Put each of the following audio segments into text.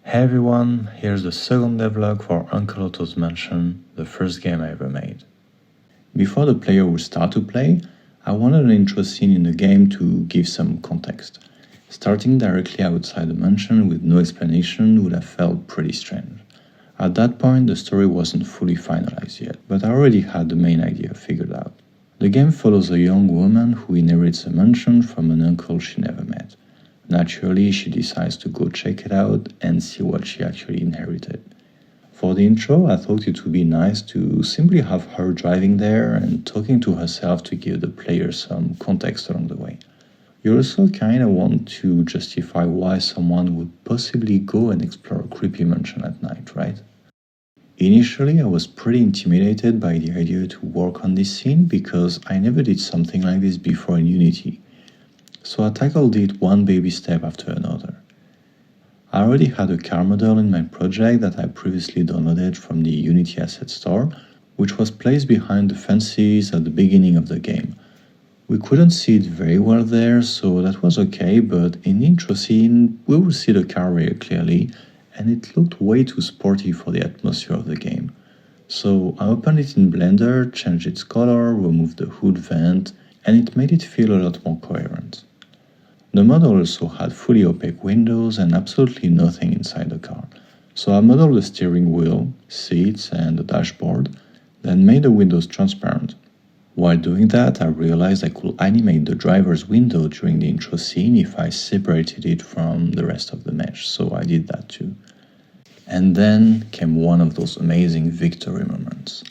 Hey everyone, here's the second devlog for Uncle Otto's Mansion, the first game I ever made. Before the player would start to play, I wanted an intro scene in the game to give some context. Starting directly outside the mansion with no explanation would have felt pretty strange. At that point, the story wasn't fully finalized yet, but I already had the main idea figured out. The game follows a young woman who inherits a mansion from an uncle she never met. Naturally, she decides to go check it out and see what she actually inherited. For the intro, I thought it would be nice to simply have her driving there and talking to herself to give the player some context along the way. You also kind of want to justify why someone would possibly go and explore a creepy mansion at night, right? Initially, I was pretty intimidated by the idea to work on this scene because I never did something like this before in Unity. So I tackled it one baby step after another. I already had a car model in my project that I previously downloaded from the Unity Asset Store, which was placed behind the fences at the beginning of the game. We couldn't see it very well there, so that was okay, but in the intro scene, we will see the car very clearly, and it looked way too sporty for the atmosphere of the game. So I opened it in Blender, changed its color, removed the hood vent, and it made it feel a lot more coherent. The model also had fully opaque windows and absolutely nothing inside the car. So I modeled the steering wheel, seats, and the dashboard, then made the windows transparent. While doing that, I realized I could animate the driver's window during the intro scene if I separated it from the rest of the mesh, so I did that too. And then came one of those amazing victory moments.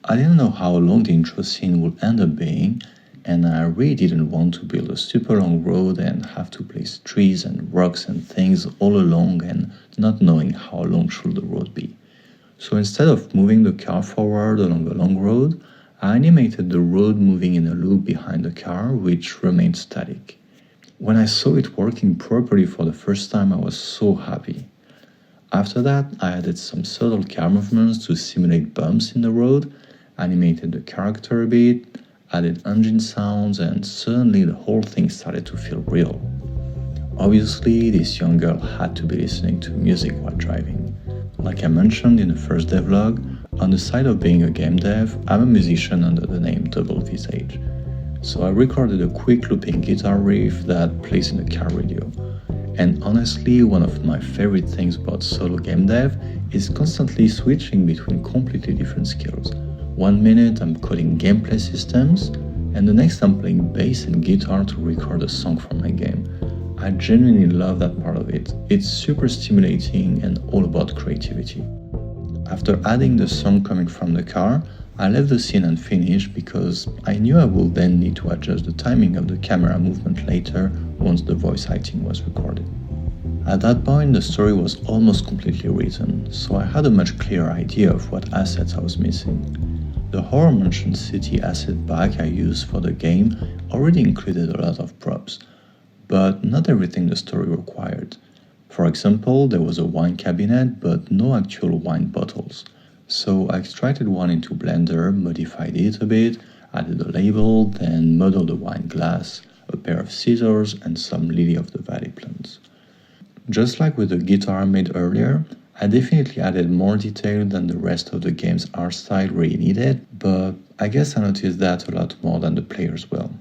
I didn't know how long the intro scene would end up being, and I really didn't want to build a super long road and have to place trees and rocks and things all along and not knowing how long should the road be. So instead of moving the car forward along a long road, I animated the road moving in a loop behind the car, which remained static. When I saw it working properly for the first time, I was so happy. After that, I added some subtle car movements to simulate bumps in the road, animated the character a bit, added engine sounds, and suddenly the whole thing started to feel real. Obviously, this young girl had to be listening to music while driving. Like I mentioned in the first devlog, on the side of being a game dev, I'm a musician under the name Double Visage. So I recorded a quick looping guitar riff that plays in the car radio. And honestly, one of my favorite things about solo game dev is constantly switching between completely different skills. 1 minute I'm coding gameplay systems, and the next I'm playing bass and guitar to record a song for my game. I genuinely love that part of it. It's super stimulating and all about creativity. After adding the song coming from the car, I left the scene unfinished because I knew I would then need to adjust the timing of the camera movement later once the voice acting was recorded. At that point, the story was almost completely written, so I had a much clearer idea of what assets I was missing. The Horror Mansion City asset pack I used for the game already included a lot of props, but not everything the story required. For example, there was a wine cabinet, but no actual wine bottles. So I extracted one into Blender, modified it a bit, added a label, then modeled a wine glass, a pair of scissors, and some lily of the valley plants. Just like with the guitar I made earlier, I definitely added more detail than the rest of the game's art style really needed, but I guess I noticed that a lot more than the players will.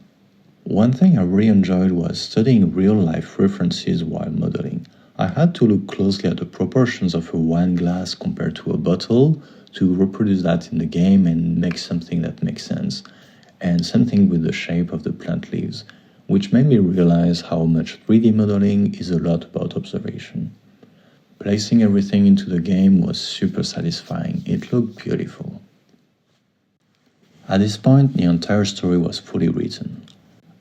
One thing I really enjoyed was studying real-life references while modeling. I had to look closely at the proportions of a wine glass compared to a bottle to reproduce that in the game and make something that makes sense. And same thing with the shape of the plant leaves, which made me realize how much 3D modeling is a lot about observation. Placing everything into the game was super satisfying. It looked beautiful. At this point, the entire story was fully written.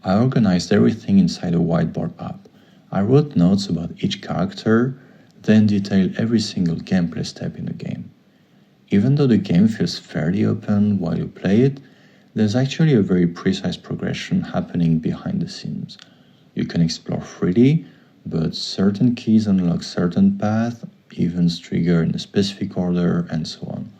I organized everything inside a whiteboard app. I wrote notes about each character, then detailed every single gameplay step in the game. Even though the game feels fairly open while you play it, there's actually a very precise progression happening behind the scenes. You can explore freely, but certain keys unlock certain paths, events trigger in a specific order, and so on.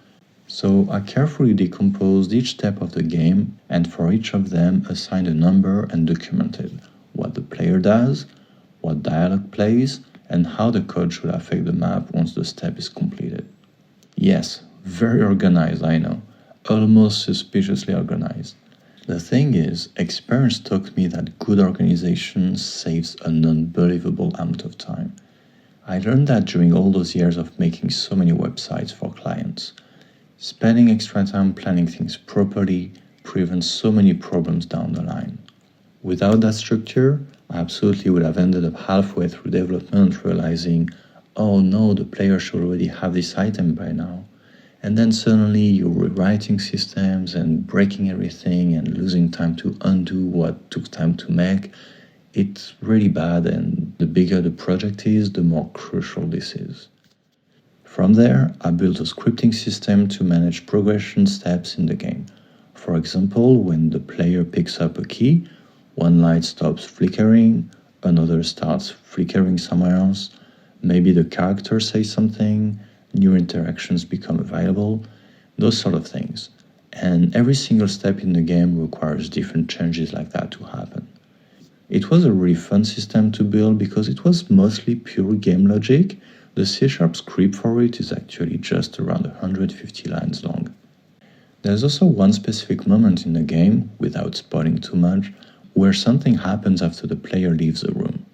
So I carefully decomposed each step of the game, and for each of them assigned a number and documented what the player does, what dialogue plays, and how the code should affect the map once the step is completed. Yes, very organized, I know. Almost suspiciously organized. The thing is, experience taught me that good organization saves an unbelievable amount of time. I learned that during all those years of making so many websites for clients. Spending extra time planning things properly prevents so many problems down the line. Without that structure, I absolutely would have ended up halfway through development realizing, oh no, the player should already have this item by now. And then suddenly you're rewriting systems and breaking everything and losing time to undo what took time to make. It's really bad, and the bigger the project is, the more crucial this is. From there, I built a scripting system to manage progression steps in the game. For example, when the player picks up a key, one light stops flickering, another starts flickering somewhere else, maybe the character says something, new interactions become available, those sort of things. And every single step in the game requires different changes like that to happen. It was a really fun system to build because it was mostly pure game logic. The C# script for it is actually just around 150 lines long. There's also one specific moment in the game, without spoiling too much, where something happens after the player leaves the room.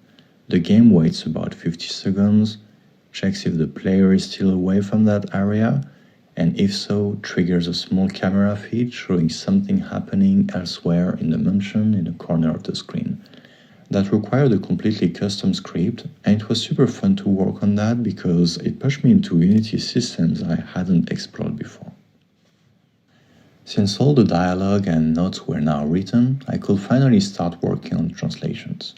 The game waits about 50 seconds, checks if the player is still away from that area, and if so, triggers a small camera feed showing something happening elsewhere in the mansion in the corner of the screen. That required a completely custom script, and it was super fun to work on that because it pushed me into Unity systems I hadn't explored before. Since all the dialogue and notes were now written, I could finally start working on translations.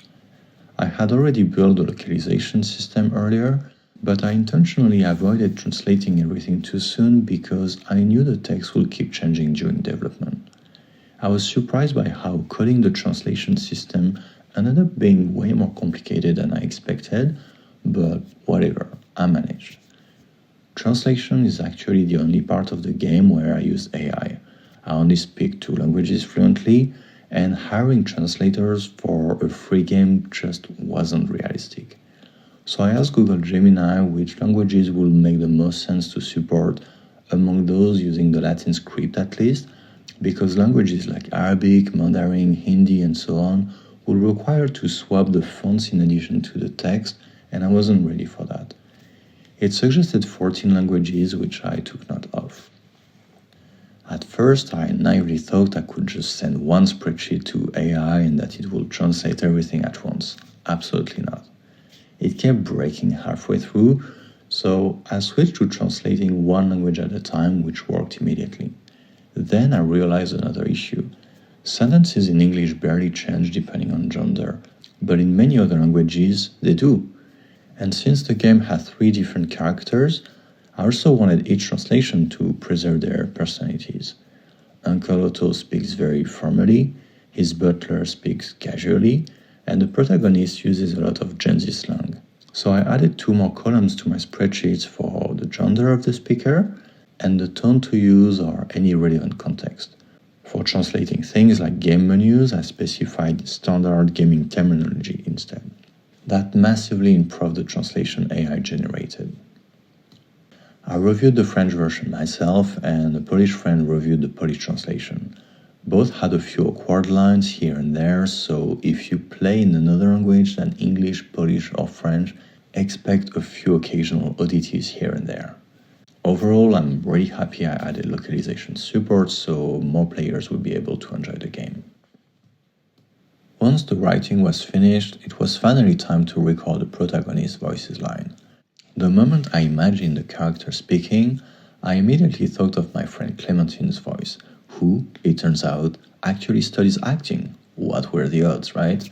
I had already built a localization system earlier, but I intentionally avoided translating everything too soon because I knew the text would keep changing during development. I was surprised by how coding the translation system ended up being way more complicated than I expected, but whatever, I managed. Translation is actually the only part of the game where I use AI. I only speak 2 languages fluently, and hiring translators for a free game just wasn't realistic. So I asked Google Gemini which languages would make the most sense to support among those using the Latin script at least, because languages like Arabic, Mandarin, Hindi, and so on would require to swap the fonts in addition to the text, and I wasn't ready for that. It suggested 14 languages, which I took note of. At first, I naively thought I could just send one spreadsheet to AI and that it would translate everything at once. Absolutely not. It kept breaking halfway through, so I switched to translating one language at a time, which worked immediately. Then I realized another issue. Sentences in English barely change depending on gender, but in many other languages, they do. And since the game had 3 different characters, I also wanted each translation to preserve their personalities. Uncle Otto speaks very formally, his butler speaks casually, and the protagonist uses a lot of Gen Z slang. So I added 2 more columns to my spreadsheets for the gender of the speaker and the tone to use or any relevant context. For translating things like game menus, I specified standard gaming terminology instead. That massively improved the translation AI generated. I reviewed the French version myself, and a Polish friend reviewed the Polish translation. Both had a few awkward lines here and there, so if you play in another language than English, Polish, or French, expect a few occasional oddities here and there. Overall, I'm really happy I added localization support so more players would be able to enjoy the game. Once the writing was finished, it was finally time to record the protagonist's voices line. The moment I imagined the character speaking, I immediately thought of my friend Clementine's voice, who, it turns out, actually studies acting. What were the odds, right?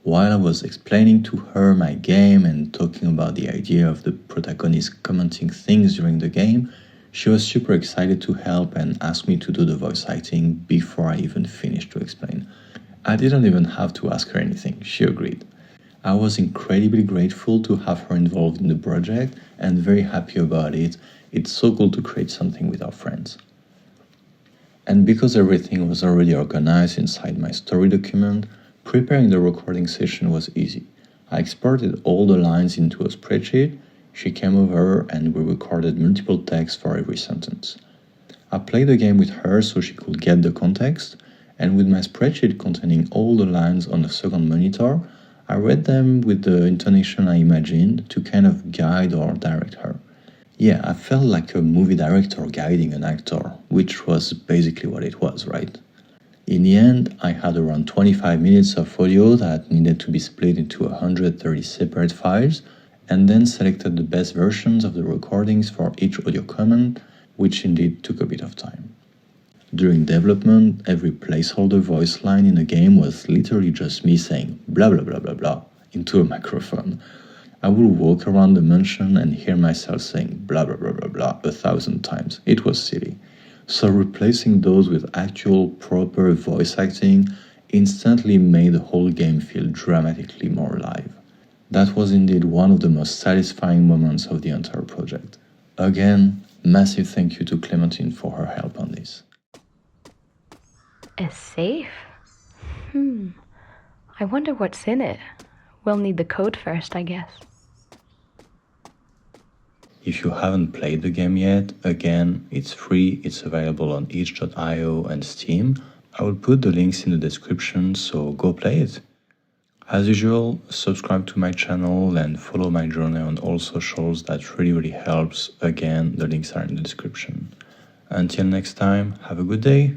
While I was explaining to her my game and talking about the idea of the protagonist commenting things during the game, she was super excited to help and asked me to do the voice acting before I even finished to explain. I didn't even have to ask her anything, she agreed. I was incredibly grateful to have her involved in the project and very happy about it. It's so cool to create something with our friends. And because everything was already organized inside my story document, preparing the recording session was easy. I exported all the lines into a spreadsheet. She came over and we recorded multiple texts for every sentence. I played the game with her so she could get the context, and with my spreadsheet containing all the lines on the second monitor, I read them with the intonation I imagined to kind of guide or direct her. Yeah, I felt like a movie director guiding an actor, which was basically what it was, right? In the end, I had around 25 minutes of audio that needed to be split into 130 separate files, and then selected the best versions of the recordings for each audio command, which indeed took a bit of time. During development, every placeholder voice line in the game was literally just me saying blah blah blah blah blah into a microphone. I would walk around the mansion and hear myself saying blah blah blah blah blah 1,000 times. It was silly. So replacing those with actual proper voice acting instantly made the whole game feel dramatically more alive. That was indeed one of the most satisfying moments of the entire project. Again, massive thank you to Clementine for her help on this. A safe? I wonder what's in it. We'll need the code first, I guess. If you haven't played the game yet, again, it's free, it's available on itch.io and Steam. I will put the links in the description, so go play it. As usual, subscribe to my channel and follow my journey on all socials. That really helps. Again, the links are in the description. Until next time, have a good day.